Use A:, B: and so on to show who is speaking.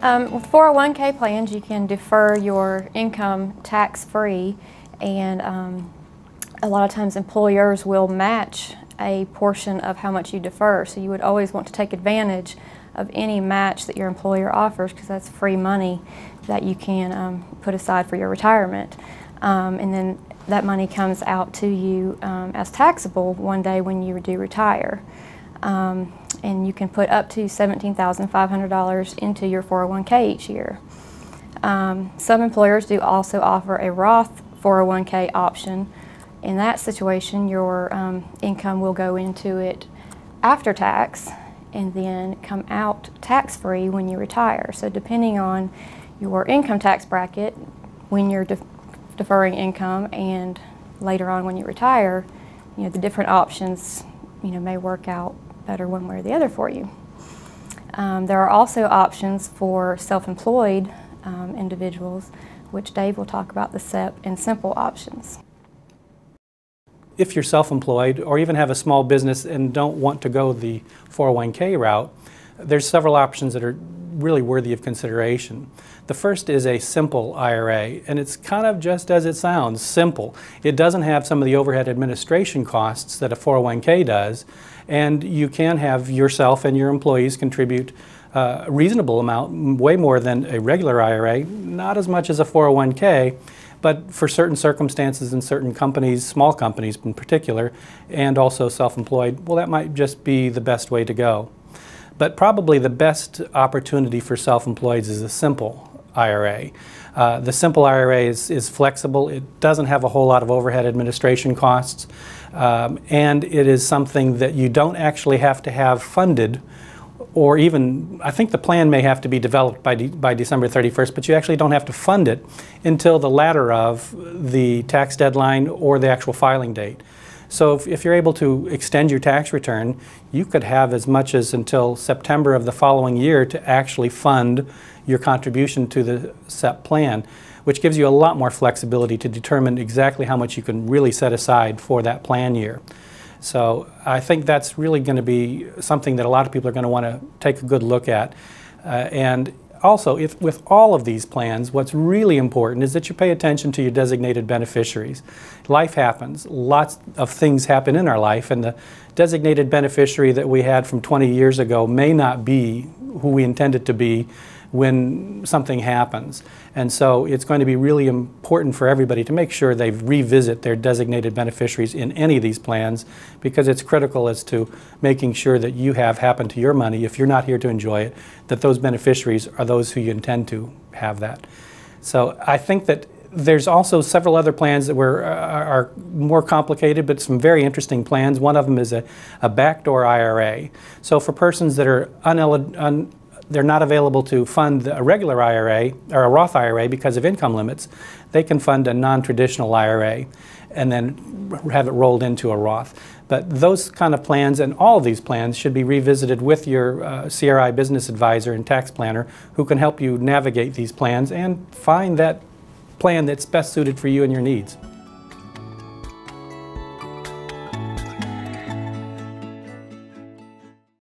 A: With 401k plans, you can defer your income tax-free, and a lot of times employers will match a portion of how much you defer. So you would always want to take advantage of any match that your employer offers, because that's free money that you can put aside for your retirement. And then that money comes out to you as taxable one day when you do retire. And you can put up to $17,500 into your 401k each year. Some employers do also offer a Roth 401k option. In that situation, your income will go into it after tax and then come out tax-free when you retire. So depending on your income tax bracket, when you're deferring income and later on when you retire, the different options may work out better one way or the other for you. There are also options for self-employed individuals, which Dave will talk about the SEP and simple options.
B: If you're self-employed or even have a small business and don't want to go the 401k route, there's several options that are really worthy of consideration. The first is a simple IRA, and it's kind of just as it sounds, simple. It doesn't have some of the overhead administration costs that a 401k does, and you can have yourself and your employees contribute a reasonable amount, way more than a regular IRA, not as much as a 401k, but for certain circumstances in certain companies, small companies in particular, and also self-employed, well, that might just be the best way to go. But probably the best opportunity for self-employeds is a simple IRA. The simple IRA is flexible. It doesn't have a whole lot of overhead administration costs, and it is something that you don't actually have to have funded, or even, I think the plan may have to be developed by December 31st, but you actually don't have to fund it until the latter of the tax deadline or the actual filing date. So if you're able to extend your tax return, you could have as much as until September of the following year to actually fund your contribution to the SEP plan, which gives you a lot more flexibility to determine exactly how much you can really set aside for that plan year. So I think that's really going to be something that a lot of people are going to want to take a good look at. And also, with all of these plans, what's really important is that you pay attention to your designated beneficiaries. Life happens. Lots of things happen in our life, and the designated beneficiary that we had from 20 years ago may not be who we intended to be when something happens. And so it's going to be really important for everybody to make sure they revisit their designated beneficiaries in any of these plans, because it's critical as to making sure that you have happen to your money, if you're not here to enjoy it, that those beneficiaries are those who you intend to have that. So I think that there's also several other plans that are more complicated, but some very interesting plans. One of them is a backdoor IRA. So for persons that are they're not available to fund a regular IRA or a Roth IRA because of income limits, they can fund a non-traditional IRA and then have it rolled into a Roth. But those kind of plans, and all of these plans, should be revisited with your CRI business advisor and tax planner, who can help you navigate these plans and find that plan that's best suited for you and your needs.